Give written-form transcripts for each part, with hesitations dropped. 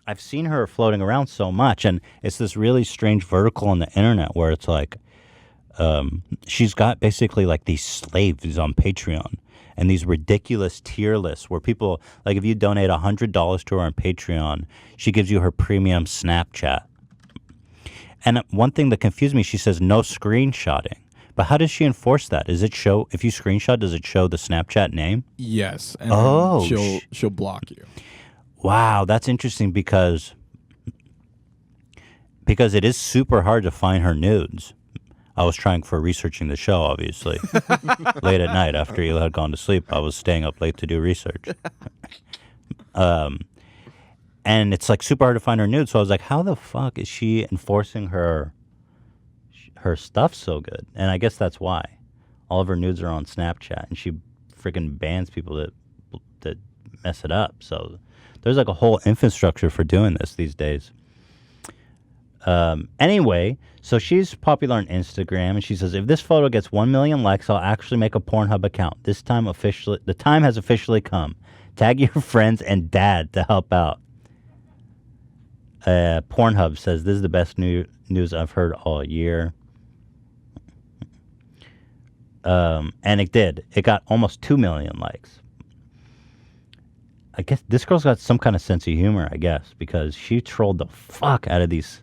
I've seen her floating around so much, and it's this really strange vertical on the internet where it's like, she's got basically like these slaves on Patreon and these ridiculous tier lists where people, like if you donate $100 to her on Patreon, she gives you her premium Snapchat. And one thing that confused me, she says no screenshotting. But how does she enforce that? Does it show, if you screenshot, does it show the Snapchat name? Yes. And then she'll block you. Wow, that's interesting because it is super hard to find her nudes. I was trying for researching the show, obviously. Late at night after Eli had gone to sleep, I was staying up late to do research. And it's like super hard to find her nudes. So I was like, how the fuck is she enforcing her stuff so good? And I guess that's why. All of her nudes are on Snapchat, and she freaking bans people that mess it up. So there's like a whole infrastructure for doing this these days. Anyway, so she's popular on Instagram, and she says, if this photo gets 1 million likes, I'll actually make a Pornhub account. The time has officially come. Tag your friends and dad to help out. Pornhub says, this is the best news I've heard all year. And it did. It got almost 2 million likes. I guess this girl's got some kind of sense of humor, I guess, because she trolled the fuck out of these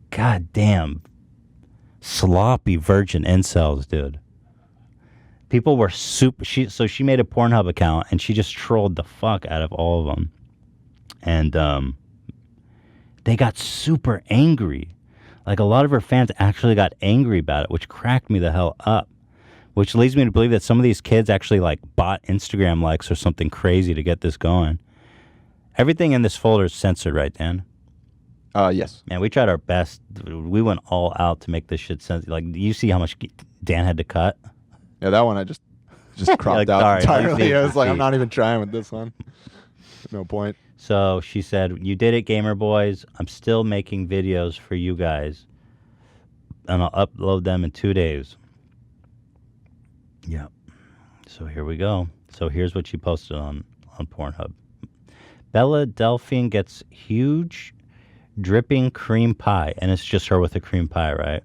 goddamn sloppy virgin incels, dude. People were super... So she made a Pornhub account, and she just trolled the fuck out of all of them. And they got super angry. Like, a lot of her fans actually got angry about it, which cracked me the hell up. Which leads me to believe that some of these kids actually, like, bought Instagram likes or something crazy to get this going. Everything in this folder is censored, right, Dan? Yes. Man, we tried our best. We went all out to make this shit censored. Like, you see how much Dan had to cut? Yeah, that one I just cropped out entirely. I was like, I'm not even trying with this one. No point. So she said, you did it, gamer boys. I'm still making videos for you guys, and I'll upload them in 2 days. Yeah. So here we go. So here's what she posted on Pornhub. Belle Delphine gets huge dripping cream pie. And it's just her with a cream pie, right?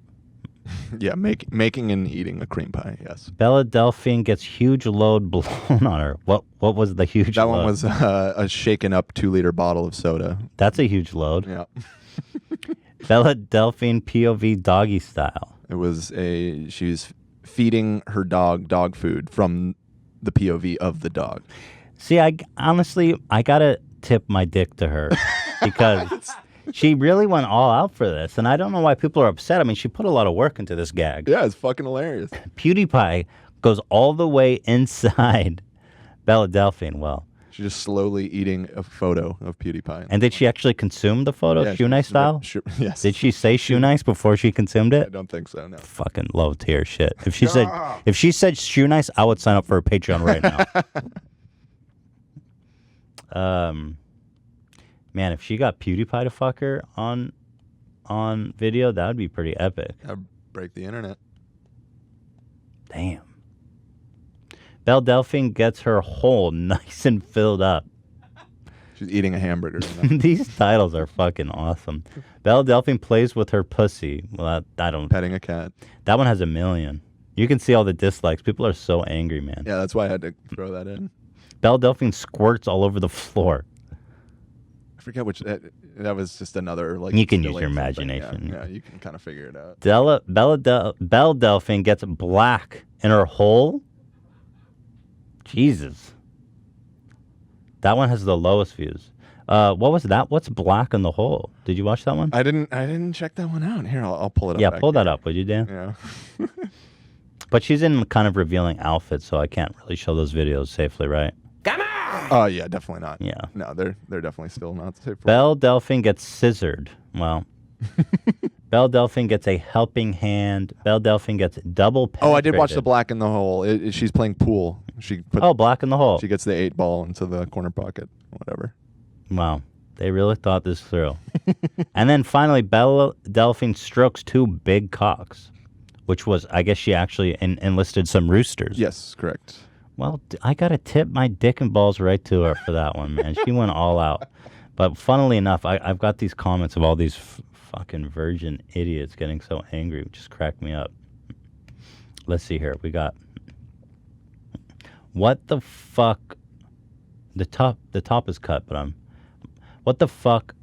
Yeah, making and eating a cream pie, yes. Belle Delphine gets huge load blown on her. What was the huge load? That one was a shaken up 2-liter bottle of soda. That's a huge load. Yeah. Belle Delphine POV doggy style. It was she was feeding her dog food from the POV of the dog. See, I gotta tip my dick to her because she really went all out for this, and I don't know why people are upset. I mean, she put a lot of work into this gag. Yeah, it's fucking hilarious. PewDiePie goes all the way inside Belle Delphine. Well, she's just slowly eating a photo of PewDiePie. And did she actually consume the photo, yeah, shoe nice style? Yes. Did she say shoe nice before she consumed it? I don't think so. No. Fucking low tier shit. If she said shoe nice, I would sign up for a Patreon right now. Man, if she got PewDiePie to fuck her on video, that would be pretty epic. I'd break the internet. Damn. Belle Delphine gets her hole nice and filled up. She's eating a hamburger. These titles are fucking awesome. Belle Delphine plays with her pussy. Well, I don't... Petting a cat. That one has 1 million. You can see all the dislikes. People are so angry, man. Yeah, that's why I had to throw that in. Belle Delphine squirts all over the floor. I forget which... That was just another... like. You can use your imagination. Yeah, you can kind of figure it out. Belle Delphine gets black in her hole. Jesus. That one has the lowest views. What was that? What's black in the hole? Did you watch that one? I didn't check that one out. Here, I'll pull it up. Yeah, pull that up, would you, Dan? Yeah. But she's in kind of revealing outfits, so I can't really show those videos safely, right? Come on! Oh, yeah, definitely not. Yeah. No, they're definitely still not safe. Belle Delphine gets scissored. Well, Belle Delphine gets a helping hand. Belle Delphine gets double penetrated. Oh, I did watch the black in the hole. She's playing pool. Black in the hole. She gets the 8 ball into the corner pocket. Whatever. Wow. They really thought this through. And then finally, Belle Delphine strokes 2 big cocks, which was, I guess she actually enlisted some roosters. Yes, correct. Well, I got to tip my dick and balls right to her for that one, man. She went all out. But funnily enough, I've got these comments of all these fucking virgin idiots getting so angry. It just cracked me up. Let's see here. We got, what the fuck? The top is cut, but what the fuck?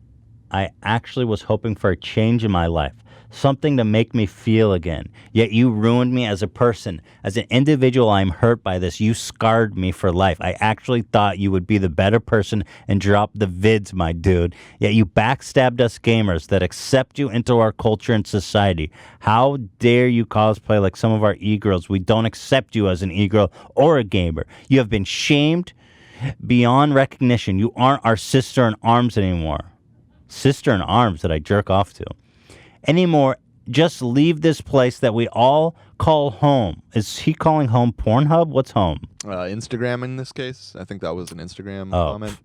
I actually was hoping for a change in my life. Something to make me feel again. Yet you ruined me as a person. As an individual, I'm hurt by this. You scarred me for life. I actually thought you would be the better person and drop the vids, my dude. Yet you backstabbed us gamers that accept you into our culture and society. How dare you cosplay like some of our e-girls? We don't accept you as an e-girl or a gamer. You have been shamed beyond recognition. You aren't our sister in arms anymore. Sister in arms that I jerk off to. Anymore, just leave this place that we all call home. Is he calling home Pornhub? What's home? Instagram in this case. I think that was an Instagram comment.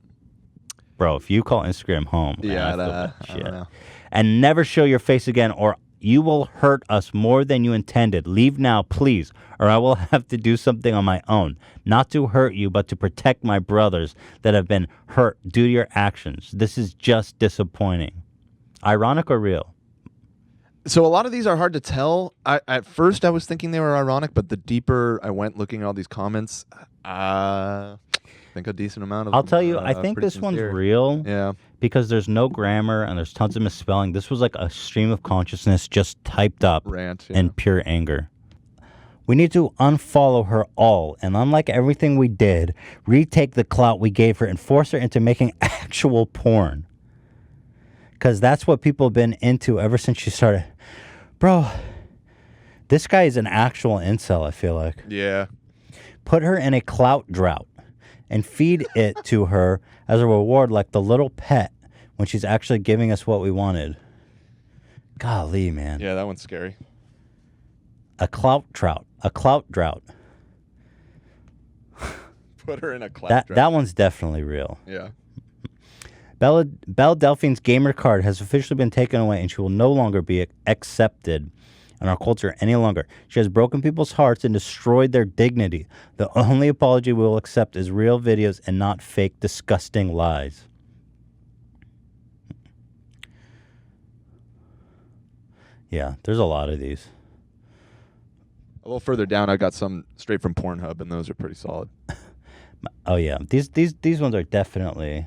Bro, if you call Instagram home, yeah, I don't know. And never show your face again, or you will hurt us more than you intended. Leave now, please, or I will have to do something on my own. Not to hurt you, but to protect my brothers that have been hurt due to your actions. This is just disappointing. Ironic or real? So a lot of these are hard to tell. At first, I was thinking they were ironic, but the deeper I went looking at all these comments, I think a decent amount of I'll them tell you, I think this one's real. Yeah. Because there's no grammar and there's tons of misspelling. This was like a stream of consciousness just typed up in pure anger. We need to unfollow her all, and unlike everything we did, retake the clout we gave her and force her into making actual porn. Because that's what people have been into ever since she started. Bro, this guy is an actual incel, I feel like. Yeah. Put her in a clout drought and feed it to her as a reward like the little pet when she's actually giving us what we wanted. Golly, man. Yeah, that one's scary. A clout drought. A clout drought. Put her in a clout drought. That one's definitely real. Yeah. Belle Delphine's gamer card has officially been taken away, and she will no longer be accepted in our culture any longer. She has broken people's hearts and destroyed their dignity. The only apology we will accept is real videos and not fake, disgusting lies. Yeah, there's a lot of these. A little further down, I got some straight from Pornhub, and those are pretty solid. Oh yeah, these ones are definitely.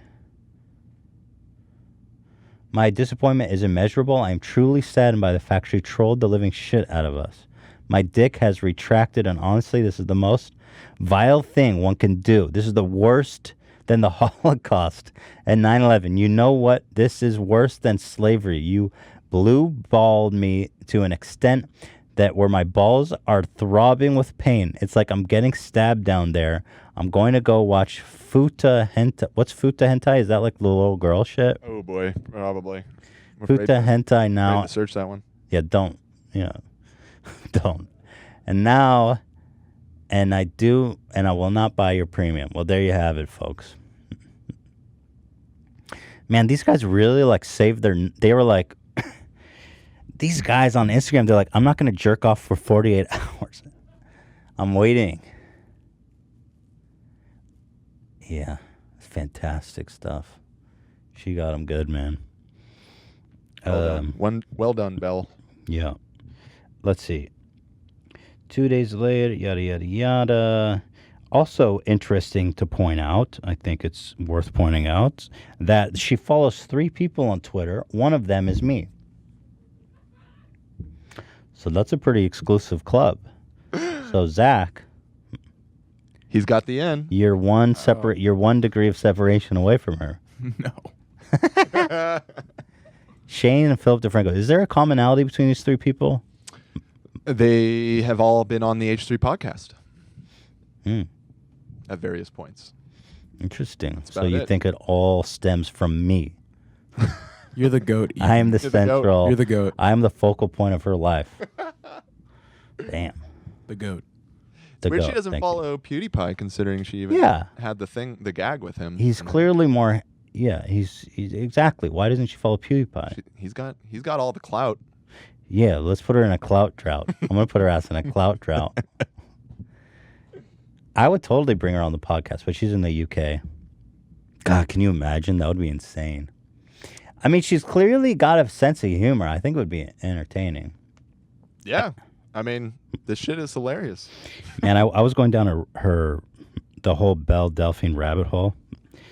My disappointment is immeasurable. I am truly saddened by the fact she trolled the living shit out of us. My dick has retracted, and honestly, this is the most vile thing one can do. This is the worst than the Holocaust and 9/11. You know what? This is worse than slavery. You blue-balled me to an extent that where my balls are throbbing with pain. It's like I'm getting stabbed down there. I'm going to go watch Futa Hentai. What's Futa Hentai? Is that like the little girl shit? Oh boy, probably. Futa Hentai now. To search that one. Yeah, don't. Yeah, don't. And now, and I do, and I will not buy your premium. Well, there you have it, folks. Man, these guys really like saved their. They were like, these guys on Instagram. They're like, I'm not going to jerk off for 48 hours. I'm waiting. Yeah, fantastic stuff. She got him good, man. Well done, Belle. Yeah. Let's see. 2 days later, yada, yada, yada. Also interesting to point out, I think it's worth pointing out, that she follows 3 people on Twitter. One of them is me. So that's a pretty exclusive club. So, Zach... He's got the N. You're one degree of separation away from her. No. Shane and Philip DeFranco. Is there a commonality between these 3 people? They have all been on the H3 podcast. At various points. Interesting. So you think it all stems from me? You're the goat. I am the central. You're the goat. I am the focal point of her life. Damn. The goat. It's weird she doesn't follow PewDiePie, considering she even had the gag with him. He's clearly more. Yeah, he's exactly. Why doesn't she follow PewDiePie? He's got all the clout. Yeah, let's put her in a clout drought. I'm gonna put her ass in a clout drought. I would totally bring her on the podcast, but she's in the UK. God, can you imagine? That would be insane. I mean, she's clearly got a sense of humor. I think it would be entertaining. Yeah. I mean, this shit is hilarious. Man, I was going down the whole Belle Delphine rabbit hole.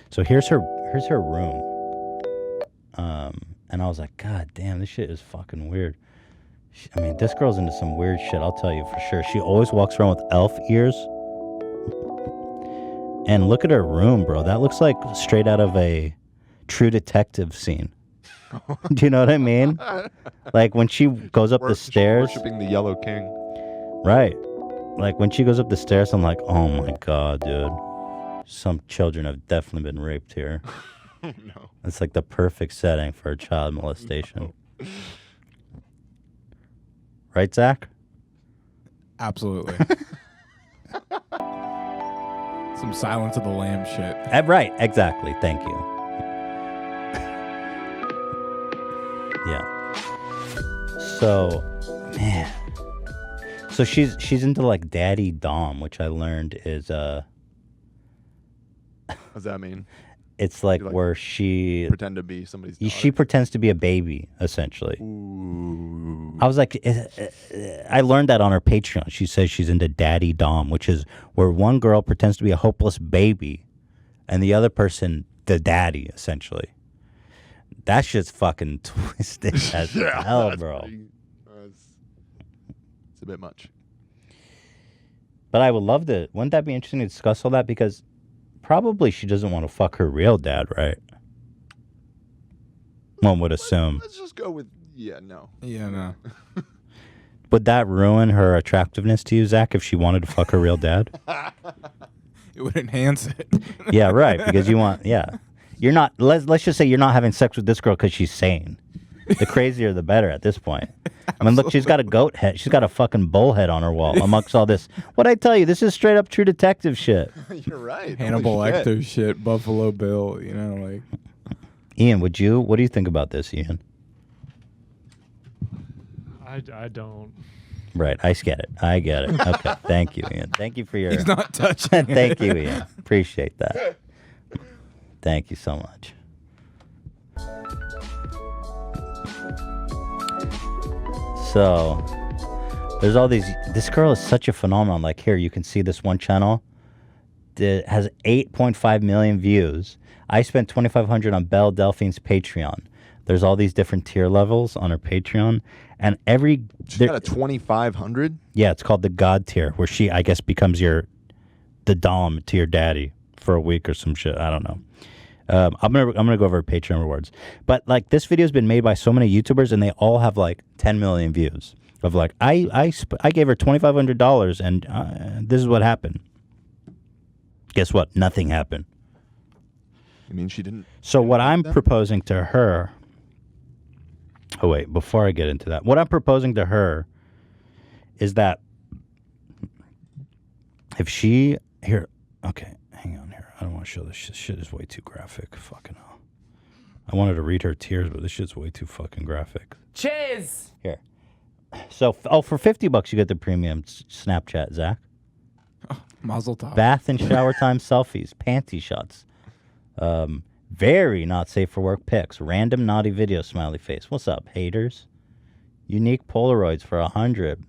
So here's her room. And I was like, God damn, this shit is fucking weird. I mean, this girl's into some weird shit, I'll tell you for sure. She always walks around with elf ears. And look at her room, bro. That looks like straight out of a True Detective scene. Do you know what I mean? Like when she goes up the stairs. Worshipping the Yellow King. Right. Like when she goes up the stairs, I'm like, oh my God, dude. Some children have definitely been raped here. No. It's like the perfect setting for a child molestation. No. Right, Zach? Absolutely. Some Silence of the Lamb shit. Right, exactly. Thank you. Yeah. So, man. So she's into like daddy dom, which I learned is What does that mean? It's like where she pretend to be somebody's daughter? She pretends to be a baby, essentially. Ooh. I was like, I learned that on her Patreon. She says she's into daddy dom, which is where one girl pretends to be a hopeless baby, and the other person the daddy, essentially. That shit's fucking twisted as hell, bro. It's a bit much. But I would love to. Wouldn't that be interesting to discuss all that? Because probably she doesn't want to fuck her real dad, right? One would assume. Let's just go with no. Yeah, no. Would that ruin her attractiveness to you, Zach, if she wanted to fuck her real dad? It would enhance it. Yeah, right. Because you want, you're not. Let's just say you're not having sex with this girl because she's sane. The crazier, the better. At this point, I mean, look, she's got a goat head. She's got a fucking bull head on her wall. Amongst all this, what I tell you, this is straight up True Detective shit. You're right. Hannibal Lecter shit. Buffalo Bill. You know, like. Ian, what do you think about this, Ian? I don't. Right, I get it. Okay, thank you, Ian. Thank you for your. He's not touching. Thank you, Ian. Appreciate that. Thank you so much. So, there's all these. This girl is such a phenomenon. Like here, you can see this one channel that has 8.5 million views. I spent $2,500 on Belle Delphine's Patreon. There's all these different tier levels on her Patreon, and she's got a 2,500. Yeah, it's called the God tier, where she, I guess, becomes the dom to your daddy for a week or some shit. I don't know. I'm gonna go over her Patreon rewards, but like this video has been made by so many YouTubers, and they all have like 10 million views. Of like, I gave her $2,500, and this is what happened. Guess what? Nothing happened. You mean she didn't? So what I'm proposing to her. Oh wait, before I get into that, what I'm proposing to her is that if she here, okay, hang on here. I don't want to show this shit. Shit is way too graphic. Fucking hell. I wanted to read her tears, but this shit's way too fucking graphic. Cheers. Here. So, for $50 you get the premium Snapchat, Zach. Oh, mazel tov. Bath and shower time selfies, panty shots. Very not safe for work pics. Random naughty video smiley face. What's up, haters? Unique Polaroids for $100.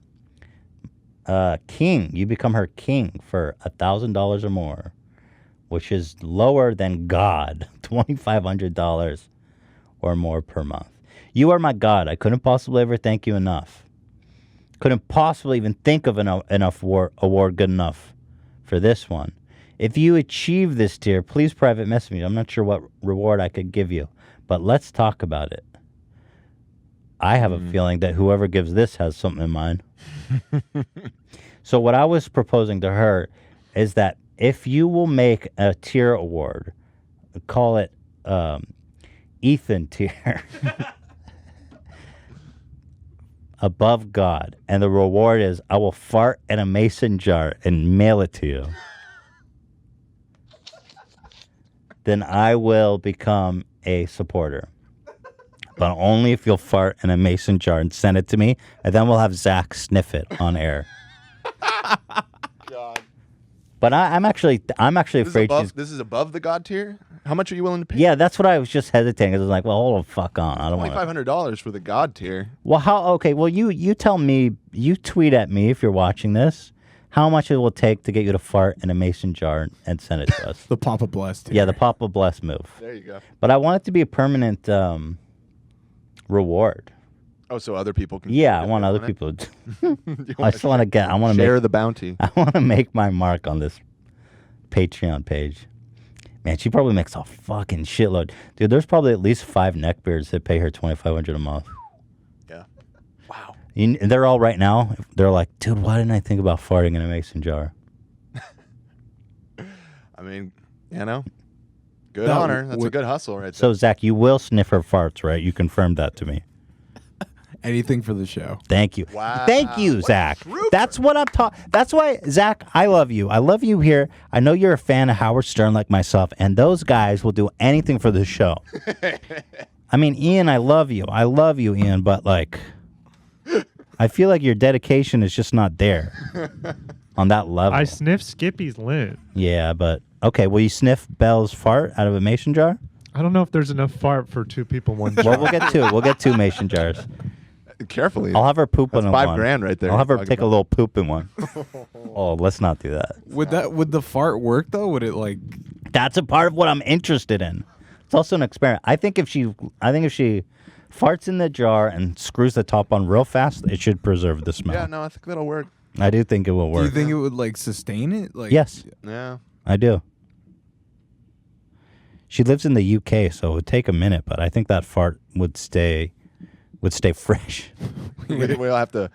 King. You become her king for $1,000 or more, which is lower than God. $2,500 or more per month. You are my God. I couldn't possibly ever thank you enough. Couldn't possibly even think of enough award good enough for this one. If you achieve this tier, please private message me. I'm not sure what reward I could give you, but let's talk about it. I have a feeling that whoever gives this has something in mind. So what I was proposing to her is that if you will make a tier award, call it Ethan tier, above God, and the reward is I will fart in a mason jar and mail it to you. Then I will become a supporter. But only if you'll fart in a mason jar and send it to me, and then we'll have Zach sniff it on air. God. But I'm actually afraid she's. This is above the God tier. How much are you willing to pay? Yeah, that's what I was just hesitating. Because I was like, well, hold the fuck on. I don't want. $2,500 for the God tier. Well, how? Okay, well, you tell me. You tweet at me if you're watching this. How much it will take to get you to fart in a mason jar and send it to us? The Papa Blessed. Yeah, the Papa Bless move. There you go. But I want it to be a permanent reward. Oh, so other people can. Yeah, I want other people. I just want to get. I want to share make the bounty. I want to make my mark on this Patreon page. Man, she probably makes a fucking shitload, dude. There's probably at least 5 neckbeards that pay her $2,500 a month. Yeah. Wow. They're all right now. They're like, dude, why didn't I think about farting in a mason jar? I mean, good on her. That's a good hustle right there. So, Zach, you will sniff her farts, right? You confirmed that to me. Anything for the show. Thank you. Wow. Thank you, What a Zach. trooper. That's what I'm talking. That's why, Zach, I love you. I love you here. I know you're a fan of Howard Stern like myself, and those guys will do anything for the show. I mean, Ian, I love you. I love you, Ian, but like, I feel like your dedication is just not there on that level. I sniffed Skippy's lint. Yeah, but okay. Will you sniff Belle's fart out of a mason jar? I don't know if there's enough fart for 2 people, 1 jar. Well, we'll get 2. We'll get 2 mason jars. Carefully. I'll have her poop in one. $5,000 right there. I'll have her Talk take a about- little poop in one. Oh, let's not do that. Would the fart work though? Would it like? That's a part of what I'm interested in. It's also an experiment. I think if she farts in the jar and screws the top on real fast, it should preserve the smell. Yeah, no, I think that'll work. I do think it will Do you work. think it would like sustain it? Like Yes, Yeah. I do. She lives in the UK, so it would take a minute, but I think that fart would stay fresh. We'll have to.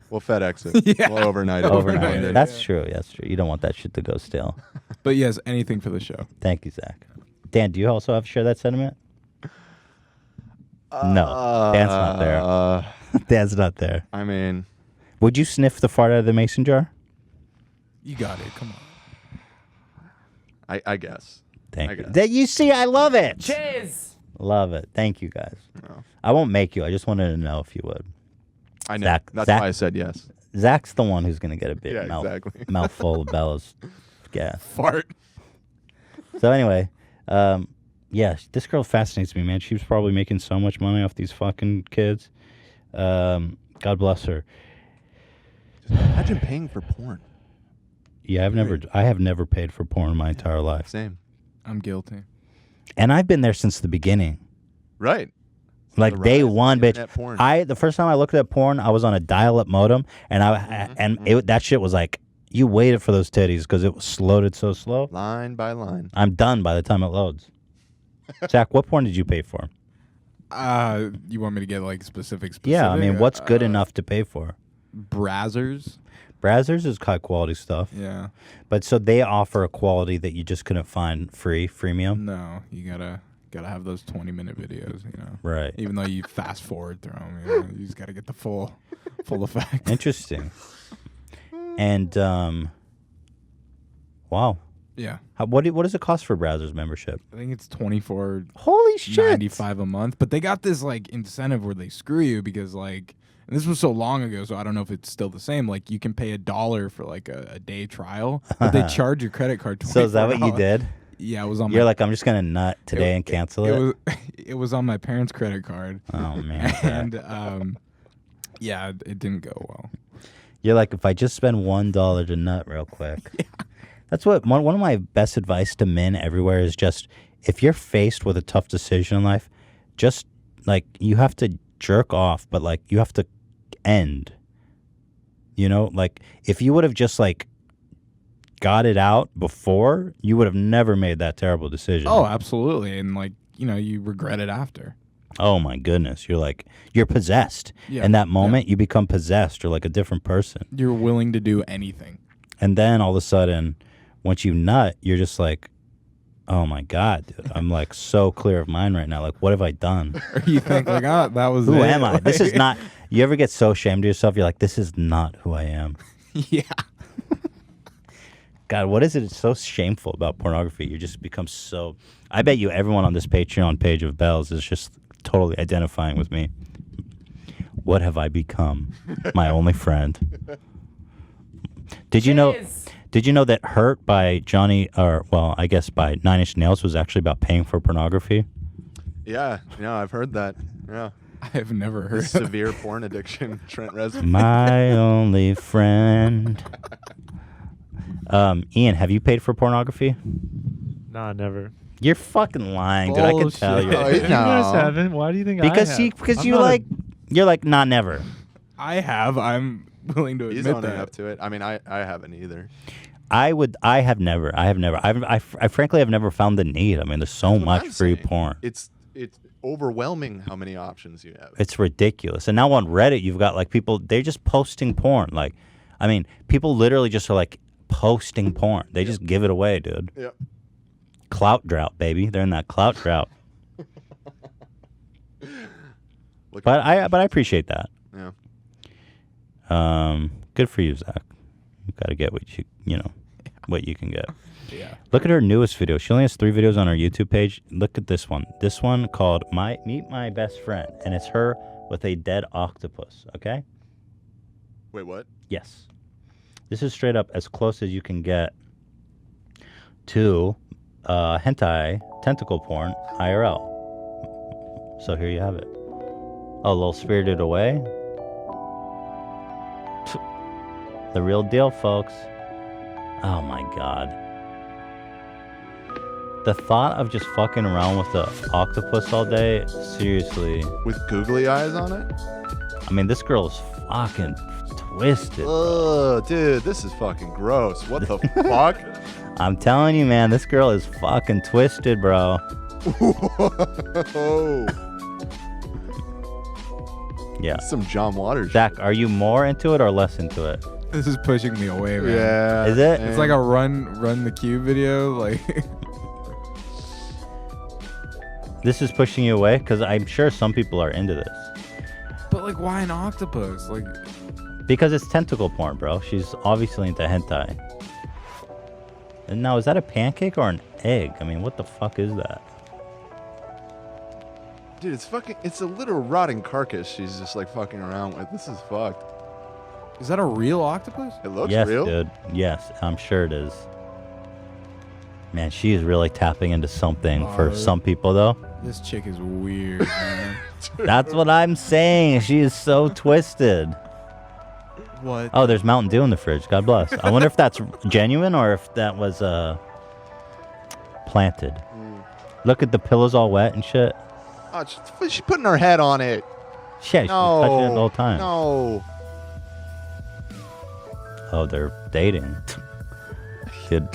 We'll FedEx it. Yeah. We'll overnight it. Overnight. it, That's true. That's true. You don't want that shit to go stale. But yes, anything for the show. Thank you, Zach. Dan, do you also have to share that sentiment? No, Dan's not there. Dan's not there. I mean, Would you sniff the fart out of the mason jar? You got it. Come on. I guess. Thank I you. guess. That you see, I love it. Cheers. Love it. Thank you, guys. No. I won't make you. I just wanted to know if you would. I know. Zach- That's Zach- why I said yes. Zach's the one who's gonna get a big Yeah, exactly. mouthful of Bella's gas. Fart. So anyway, yeah, this girl fascinates me, man. She was probably making so much money off these fucking kids. God bless her. Just imagine paying for porn. Yeah, I have never paid for porn in my entire life, Same. I'm guilty. and I've been there since the beginning. Right. Like The day rise of one, bitch. internet porn. The first time I looked at porn, I was on a dial-up modem, and that shit was like you waited for those titties because it was loaded so slow. Line by line. I'm done by the time it loads. Zach, what porn did you pay for? You want me to get like specific? Yeah, I mean, what's good enough to pay for? Brazzers. Brazzers is high quality stuff, Yeah. but so they offer a quality that you just couldn't find freemium. No, you gotta have those 20-minute videos. You know. Right. Even though you fast forward through them, you just gotta get the full effect. Interesting. And wow, Yeah. what does it cost for Brazzers membership? I think it's $24.95 Holy shit! a month, but they got this like incentive where they screw you because like, and this was so long ago, so I don't know if it's still the same. Like you can pay $1 for like a day trial, but they charge your credit card. So is that what you $24. did? Yeah, it was on. You're my, like, I'm just gonna nut today and cancel it. It was on my parents' credit card. Oh man! And yeah, it didn't go well. You're like, if I just spend $1 to nut real quick. Yeah. That's what one of my best advice to men everywhere is just if you're faced with a tough decision in life, just like you have to jerk off, but like you have to end. You know, like if you would have just like got it out before, you would have never made that terrible decision. Oh, absolutely, and like you regret it after. Oh my goodness, you're possessed. Yeah, In that moment, you become possessed. You're like a different person. You're willing to do anything. And then all of a sudden, once you nut, you're just like, oh my God, dude, I'm like so clear of mind right now. Like, what have I done? Or you think like, oh, that was Who it. am I? This is not, you ever get so ashamed of yourself? You're like, this is not who I am. Yeah. God, what is it so shameful about pornography? You just become so, I bet you everyone on this Patreon page of Belle's is just totally identifying with me. What have I become? My only friend. Did you know? Did you know that "Hurt" by I guess by Nine Inch Nails was actually about paying for pornography? Yeah, I've heard that. Yeah. I've never heard of Severe porn addiction, Trent Reznor. My only friend. Ian, have you paid for pornography? Nah, never. You're fucking lying, dude. I can tell Bullshit. you. Oh, You no. guys haven't. Why do you think Because I have? because I'm you not a- like you're like nah never. I have. I'm willing to He's admit owning that. up to it. I mean, I haven't either. I have never. I frankly have never found the need. I mean, there's so That's what much I'm free saying. porn. It's overwhelming how many options you have. It's ridiculous. And now on Reddit, you've got like people, they're just posting porn. Like, I mean, people literally just are like posting porn. They just give it away, dude. Yep. Clout drought, baby. They're in that clout drought. But I appreciate that. Yeah. Good for you, Zach. You got to get what what you can get. Yeah. Look at her newest video. She only has 3 videos on her YouTube page. Look at this one. This one called Meet My Best Friend. And it's her with a dead octopus. Okay? Wait, what? Yes. This is straight up as close as you can get to hentai tentacle porn IRL. So here you have it. Oh, a little Spirited Away. The real deal, folks. Oh my god. The thought of just fucking around with the octopus all day, seriously. With googly eyes on it? I mean, this girl is fucking twisted. Oh, dude, this is fucking gross. What the fuck? I'm telling you, man, this girl is fucking twisted, bro. Whoa. Yeah. Some John Waters. Zach, are you more into it or less into it? This is pushing me away, man. Yeah. Is it? It's like a run the cube video. Like, This is pushing you away? Because I'm sure some people are into this. but like, why an octopus? Like, Because it's tentacle porn, bro. She's obviously into hentai. And now, is that a pancake or an egg? I mean, what the fuck is that? Dude, it's a literal rotting carcass she's just like fucking around with. This is fucked. is that a real octopus? It looks Yes, real. dude. Yes, I'm sure it is. Man, she is really tapping into something for some people, though. This chick is weird, man. That's what I'm saying. She is so twisted. What? Oh, there's Mountain Dew in the fridge. God bless. I wonder if that's genuine or if that was planted. Look at the pillows all wet and shit. Oh, she's putting her head on it. Shit, she's No. touching it the whole time. No. Oh, they're dating. Dude.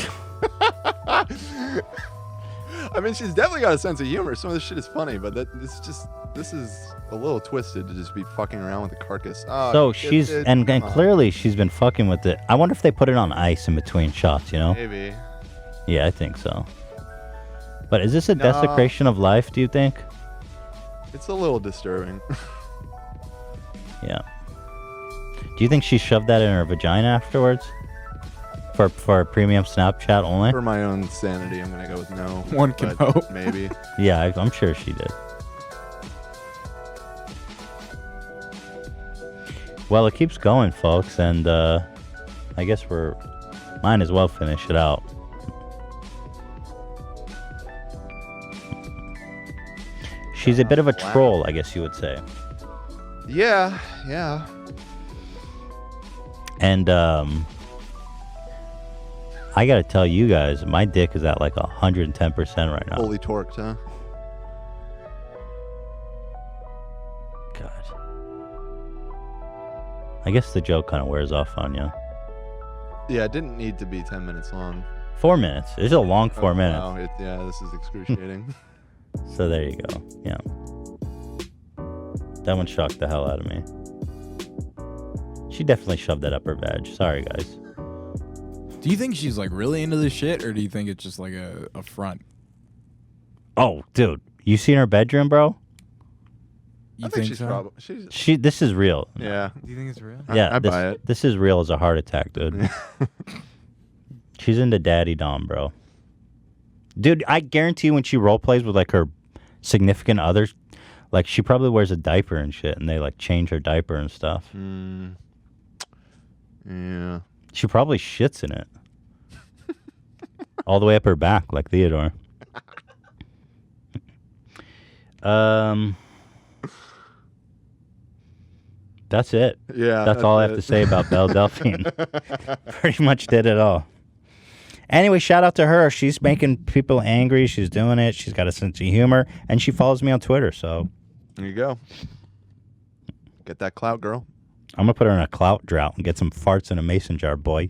I mean, she's definitely got a sense of humor. Some of this shit is funny, but this is a little twisted to just be fucking around with a carcass. Oh, So you she's kissed it? and Come on. clearly she's been fucking with it. I wonder if they put it on ice in between shots, you know? Maybe. Yeah, I think so. But is this a desecration of life, do you think? It's a little disturbing. Yeah. Do you think she shoved that in her vagina afterwards? For a premium Snapchat only? For my own sanity, I'm gonna go with no. One can but hope. Maybe. Yeah, I'm sure she did. Well, it keeps going, folks, and I guess might as well finish it out. She's a bit of a Wow. troll, I guess you would say. Yeah. And I gotta tell you guys, my dick is at like 110% right now. Fully torqued, huh? God. I guess the joke kind of wears off on you. Yeah, it didn't need to be 10 minutes long. 4 minutes. It's a long 4 Oh, minutes. Wow, yeah, this is excruciating. So there you go. Yeah. That one shocked the hell out of me. She definitely shoved that up her vag. Sorry, guys. Do you think she's like really into this shit, or do you think it's just like a front? Oh, dude. You seen her bedroom, bro? You I think so? she's probably. This is real. Yeah. Do you think it's real? Yeah, I buy it. This is real as a heart attack, dude. She's into daddy dom, bro. Dude, I guarantee when she role plays with like her significant others, like she probably wears a diaper and shit, and they like change her diaper and stuff. Yeah. She probably shits in it. all the way up her back, like Theodore. That's it. Yeah, that's all I have to say about Belle Delphine. Pretty much did it all. Anyway, shout out to her. She's making people angry. She's doing it. She's got a sense of humor, and she follows me on Twitter. So there you go. Get that clout, girl. I'm gonna put her in a clout drought and get some farts in a mason jar, boy.